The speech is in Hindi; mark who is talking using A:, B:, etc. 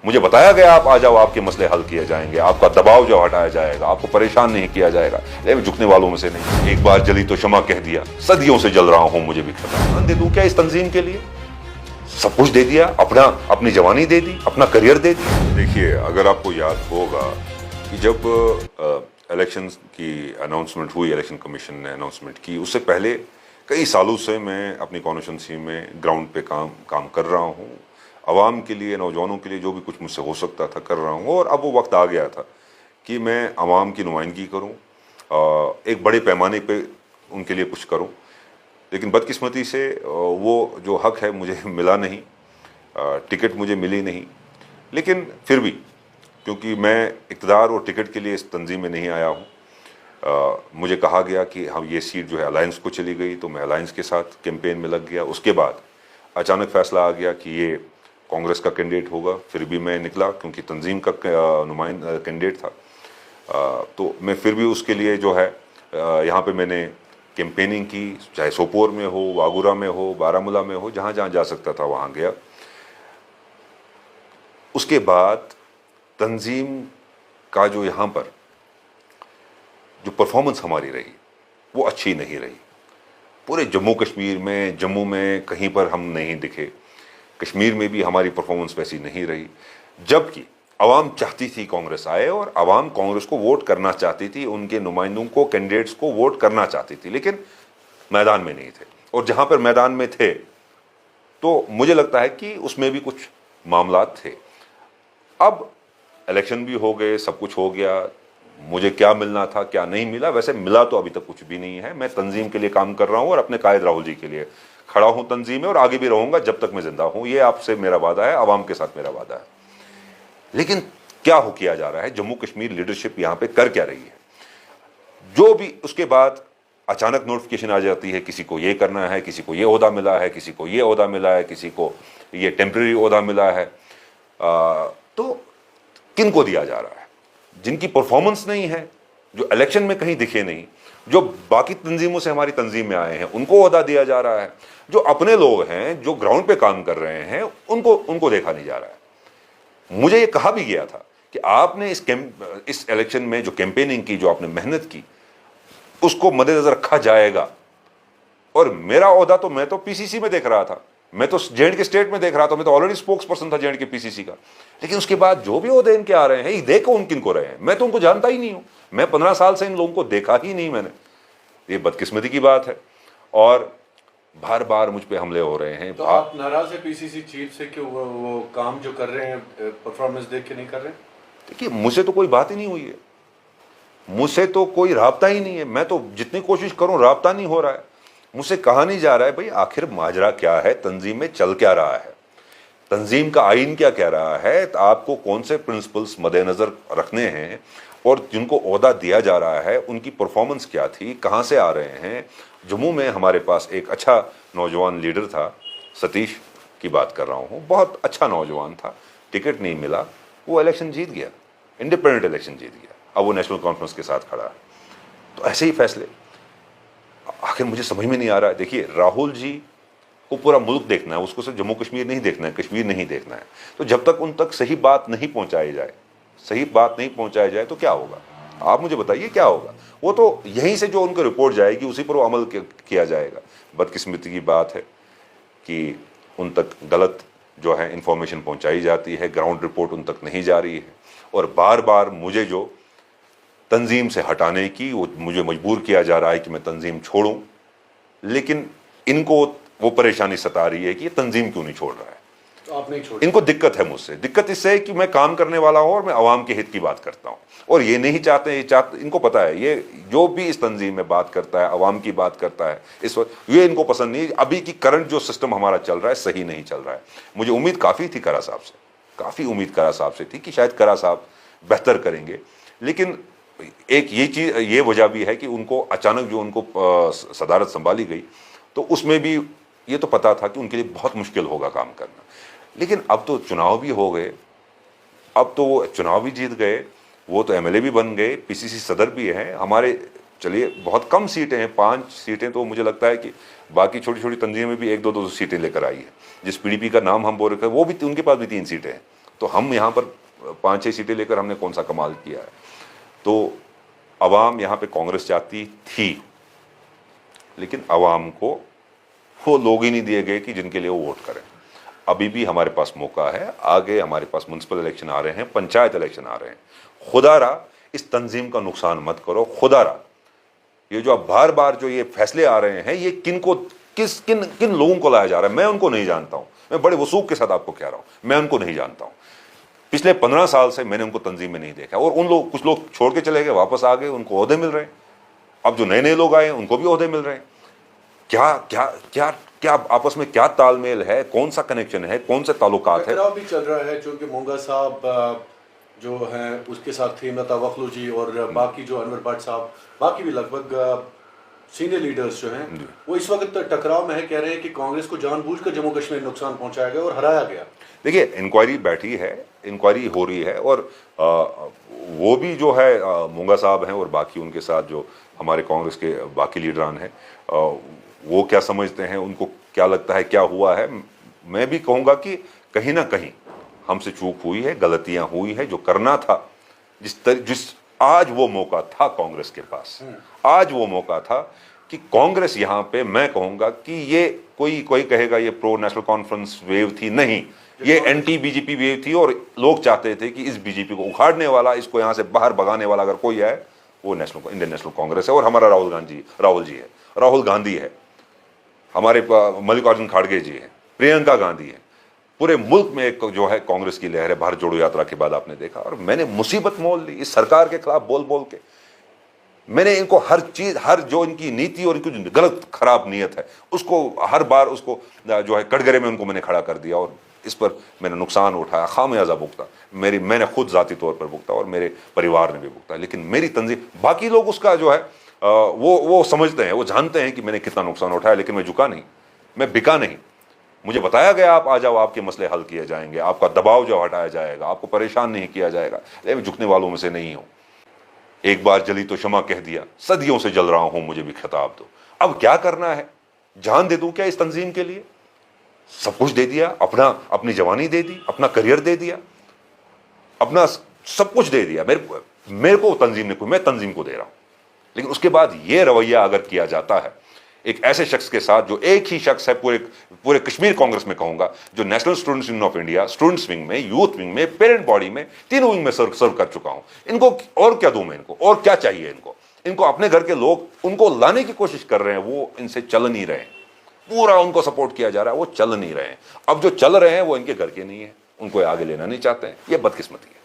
A: मुझे बताया गया आप आ जाओ, आपके मसले हल किए जाएंगे, आपका दबाव जो हटाया जाएगा, आपको परेशान नहीं किया जाएगा। लेकिन झुकने वालों में से नहीं। एक बार जली तो क्षमा कह दिया, सदियों से जल रहा हूं, मुझे भी खतरा दे दूं क्या इस तंजीम के लिए? सब कुछ दे दिया, अपनी जवानी दे दी, अपना करियर दे दिया। देखिए, अगर आपको याद होगा कि जब इलेक्शन की अनाउंसमेंट हुई, इलेक्शन कमीशन ने अनाउंसमेंट की, उससे पहले कई सालों से मैं अपनी कॉन्स्टिट्यूंसी में ग्राउंड पे काम कर रहा हूँ। आवाम के लिए, नौजवानों के लिए जो भी कुछ मुझसे हो सकता था कर रहा हूँ। और अब वो वक्त आ गया था कि मैं आवाम की नुमाइंदगी करूँ, एक बड़े पैमाने पे उनके लिए कुछ करूँ। लेकिन बदकिस्मती से वो जो हक है मुझे मिला नहीं, टिकट मुझे मिली नहीं। लेकिन फिर भी, क्योंकि मैं इक़्तिदार और टिकट के लिए इस तंजीम में नहीं आया हूँ, मुझे कहा गया कि हम ये सीट जो है अलायंस को चली गई, तो मैं अलायंस के साथ कैंपेन में लग गया। उसके बाद अचानक फैसला आ गया कि ये कांग्रेस का कैंडिडेट होगा। फिर भी मैं निकला, क्योंकि तंजीम का नुमाइंदा कैंडिडेट था। तो मैं फिर भी उसके लिए जो है यहाँ पे मैंने कैंपेनिंग की, चाहे सोपोर में हो, वागुरा में हो, बारामूला में हो, जहाँ जहाँ जा सकता था वहाँ गया। उसके बाद तंजीम का जो यहाँ पर जो परफॉर्मेंस हमारी रही वो अच्छी नहीं रही। पूरे जम्मू कश्मीर में, जम्मू में कहीं पर हम नहीं दिखे, कश्मीर में भी हमारी परफॉर्मेंस वैसी नहीं रही। जबकि आवाम चाहती थी कांग्रेस आए, और आवाम कांग्रेस को वोट करना चाहती थी, उनके नुमाइंदों को, कैंडिडेट्स को वोट करना चाहती थी, लेकिन मैदान में नहीं थे। और जहां पर मैदान में थे तो मुझे लगता है कि उसमें भी कुछ मामलात थे। अब इलेक्शन भी हो गए, सब कुछ हो गया, मुझे क्या मिलना था क्या नहीं मिला, वैसे मिला तो अभी तक कुछ भी नहीं है। मैं तंजीम के लिए काम कर रहा हूं और अपने कायद राहुल जी के लिए खड़ा हूं तंजीम में, और आगे भी रहूंगा जब तक मैं जिंदा हूं। ये आपसे मेरा वादा है, आवाम के साथ मेरा वादा है। लेकिन क्या हो किया जा रहा है, जम्मू कश्मीर लीडरशिप यहां पे कर क्या रही है? जो भी उसके बाद अचानक नोटिफिकेशन आ जाती है, किसी को ये करना है, किसी को ये ओहदा मिला है, किसी को ये ओहदा मिला है, किसी को ये टेम्परेरी ओहदा मिला है। तो किन को दिया जा रहा है? जिनकी परफॉर्मेंस नहीं है, जो इलेक्शन में कहीं दिखे नहीं, जो बाकी तंजीमों से हमारी तंजीम में आए हैं, उनको ओहदा दिया जा रहा है। जो अपने लोग हैं, जो ग्राउंड पे काम कर रहे हैं, उनको देखा नहीं जा रहा है। मुझे ये कहा भी गया था कि आपने इस इलेक्शन में जो कैंपेनिंग की, जो आपने मेहनत की, उसको मद्देनजर रखा जाएगा। और मेरा ओहदा तो, मैं तो पीसीसी में देख रहा था, मैं तो जे.एंड.के स्टेट में देख रहा था, मैं तो ऑलरेडी स्पोक्स पर्सन था जे.एंड.के पीसीसी का। लेकिन उसके बाद जो भी ओहदे इनके आ रहे हैं, ये देखो उन किन को रहे हैं, मैं तो उनको जानता ही नहीं हूं। मैं 15 साल से इन लोगों को देखा ही नहीं मैंने। ये बदकिस्मती की बात है, और बार बार मुझ पे हमले हो रहे हैं।
B: तो आप नाराज है पीसीसी चीफ से कि वो काम जो कर रहे हैं परफॉर्मेंस देख के नहीं कर रहे?
A: देखिए, मुझसे तो कोई बात ही नहीं हुई है, मुझसे तो कोई राब्ता ही नहीं है। मैं तो जितनी कोशिश करूं, राब्ता नहीं हो रहा है, मुझसे कहा नहीं जा रहा है भाई आखिर माजरा क्या है, तंजीम में चल क्या रहा है, तंजीम का आइन क्या कह रहा है, तो आपको कौन से प्रिंसिपल्स मद्देनजर रखने हैं, और जिनको ओहदा दिया जा रहा है उनकी परफॉर्मेंस क्या थी, कहाँ से आ रहे हैं। जम्मू में हमारे पास एक अच्छा नौजवान लीडर था, सतीश की बात कर रहा हूँ, बहुत अच्छा नौजवान था, टिकट नहीं मिला, वो इलेक्शन जीत गया, इंडिपेंडेंट इलेक्शन जीत गया, अब वो नेशनल कॉन्फ्रेंस के साथ खड़ा है। तो ऐसे ही फैसले आखिर मुझे समझ में नहीं आ रहा है। देखिए, राहुल जी को पूरा मुल्क देखना है, उसको सिर्फ जम्मू कश्मीर नहीं देखना है, कश्मीर नहीं देखना है। तो जब तक उन तक सही बात नहीं पहुंचाई जाए, सही बात नहीं पहुंचाई जाए, तो क्या होगा? आप मुझे बताइए क्या होगा? वो तो यहीं से जो उनको रिपोर्ट जाएगी उसी पर वो अमल किया जाएगा। बदकिस्मती की बात है कि उन तक गलत जो है इंफॉर्मेशन पहुंचाई जाती है, ग्राउंड रिपोर्ट उन तक नहीं जा रही है, और बार बार मुझे जो तंजीम से हटाने की, वो मुझे मजबूर किया जा रहा है कि मैं तंजीम छोड़ूं। लेकिन इनको वो परेशानी सता रही है कि ये तंजीम क्यों नहीं छोड़ रहा है।
B: तो आप नहीं छोड़,
A: इनको दिक्कत है मुझसे, दिक्कत इससे है कि मैं काम करने वाला हूं और मैं आवाम के हित की बात करता हूं, और ये नहीं चाहते, इनको पता है, ये जो भी इस तंजीम में बात करता है, आवाम की बात करता है, इस वक्त ये इनको पसंद नहीं। अभी की करंट जो सिस्टम हमारा चल रहा है सही नहीं चल रहा है। मुझे उम्मीद काफ़ी थी करा साहब से, काफ़ी उम्मीद करा साहब से थी कि शायद करा साहब बेहतर करेंगे। लेकिन एक ये चीज़, ये वजह भी है कि उनको अचानक जो उनको सदारत संभाली गई, तो उसमें भी ये तो पता था कि उनके लिए बहुत मुश्किल होगा काम करना। लेकिन अब तो चुनाव भी हो गए, अब तो वो चुनाव भी जीत गए, वो तो एमएलए भी बन गए, पीसीसी सदर भी हैं हमारे। चलिए, बहुत कम सीटें हैं, 5 सीटें, तो मुझे लगता है कि बाकी छोटी छोटी तंजीमें भी 1-2 सीटें लेकर आई है। जिस पीडीपी का नाम हम बोल रहे थे, वो भी, उनके पास भी 3 सीटें हैं, तो हम यहाँ पर 5-6 सीटें लेकर हमने कौन सा कमाल किया है। तो अवाम यहाँ पे कांग्रेस चाहती थी, लेकिन अवाम को वो लोग ही नहीं दिए गए कि जिनके लिए वो वोट करें। अभी भी हमारे पास मौका है, आगे हमारे पास म्युनिसिपल इलेक्शन आ रहे हैं, पंचायत इलेक्शन आ रहे हैं। खुदारा इस तंजीम का नुकसान मत करो। खुदारा ये जो अब बार बार जो ये फैसले आ रहे हैं, ये किन किन लोगों को लाया जा रहा है, मैं उनको नहीं जानता हूं। मैं बड़े वसूख के साथ आपको कह रहा हूं, मैं उनको नहीं जानता हूं। पिछले 15 साल से मैंने उनको तंजीम में नहीं देखा। और कुछ लोग छोड़ के चले गए, वापस आ गए, उनको ओहदे मिल रहे हैं। अब जो नए नए लोग आए हैं उनको भी ओहदे मिल रहे हैं। क्या क्या क्या क्या आपस में क्या तालमेल है, कौन सा कनेक्शन है, कौन से ताल्लुकात है?
B: टकराव भी चल रहा है, चूंकि मोंगा साहब जो हैं उसके साथ थी मता वखलू जी और बाकी जो अनवर भट्ट साहब, बाकी भी लगभग सीनियर लीडर्स जो हैं वो इस वक्त टकराव में है। कह रहे हैं कि कांग्रेस को जानबूझकर जम्मू कश्मीर नुकसान पहुंचाया गया और हराया गया।
A: देखिए, इंक्वायरी बैठी है, इंक्वायरी हो रही है, और वो भी जो है मोंगा साहब हैं और बाकी उनके साथ जो हमारे कांग्रेस के बाकी लीडरान हैं, वो क्या समझते हैं, उनको क्या लगता है क्या हुआ है। मैं भी कहूँगा कि कहीं ना कहीं हमसे चूक हुई है, गलतियां हुई है। जो करना था, जिस आज वो मौका था कांग्रेस के पास, आज वो मौका था कि कांग्रेस यहाँ पे, मैं कहूँगा कि ये कोई कहेगा ये प्रो नेशनल कॉन्फ्रेंस वेव थी, नहीं, ये एंटी बीजेपी वेव थी। और लोग चाहते थे कि इस बीजेपी को उखाड़ने वाला, इसको यहाँ से बाहर भगाने वाला अगर कोई है, वो इंडियन नेशनल कांग्रेस है। और हमारा राहुल गांधी है, हमारे मल्लिकार्जुन खड़गे जी हैं, प्रियंका गांधी है। पूरे मुल्क में एक जो है कांग्रेस की लहर है। भारत जोड़ो यात्रा के बाद आपने देखा, और मैंने मुसीबत मोल ली इस सरकार के खिलाफ बोल बोल के। मैंने इनको हर चीज, हर जो इनकी नीति और इनकी जो गलत खराब नीयत है, उसको हर बार उसको जो है कटघरे में उनको मैंने खड़ा कर दिया, और इस पर मैंने नुकसान उठाया, खामियाजा भुगता। मैंने खुद जाती तौर पर भुगता और मेरे परिवार ने भी भुगता। लेकिन मेरी तंजीम, बाकी लोग उसका जो है वो समझते हैं, वो जानते हैं कि मैंने कितना नुकसान उठाया, लेकिन मैं झुका नहीं, मैं बिका नहीं। मुझे बताया गया आप आ जाओ, आपके मसले हल किए जाएंगे, आपका दबाव जो हटाया जाएगा, आपको परेशान नहीं किया जाएगा। लेकिन मैं झुकने वालों में से नहीं हूं। एक बार जली तो क्षमा कह दिया, सदियों से जल रहा हूं, मुझे भी खिताब दो। अब क्या करना है? जान दे दूं क्या इस तंजीम के लिए? सब कुछ दे दिया, अपनी जवानी दे दी, अपना करियर दे दिया, अपना सब कुछ दे दिया। मेरे को तंजीम ने, मैं तंजीम को दे रहा हूं। लेकिन उसके बाद ये रवैया अगर किया जाता है एक ऐसे शख्स के साथ, जो एक ही शख्स है पूरे कश्मीर कांग्रेस में, कहूंगा, जो national students union of India, students wing में, यूथ विंग में, पेरेंट बॉडी में, तीनों विंग में सर्व कर चुका हूं। इनको और क्या दूं मैं? इनको और क्या चाहिए? इनको अपने घर के लोग उनको लाने की कोशिश कर रहे हैं, वो इनसे चल नहीं रहे हैं। पूरा उनको सपोर्ट किया जा रहा है, वो चल नहीं रहे हैं। अब जो चल रहे हैं वो इनके घर के नहीं है, उनको आगे लेना नहीं चाहते हैं। ये बदकिस्मती है।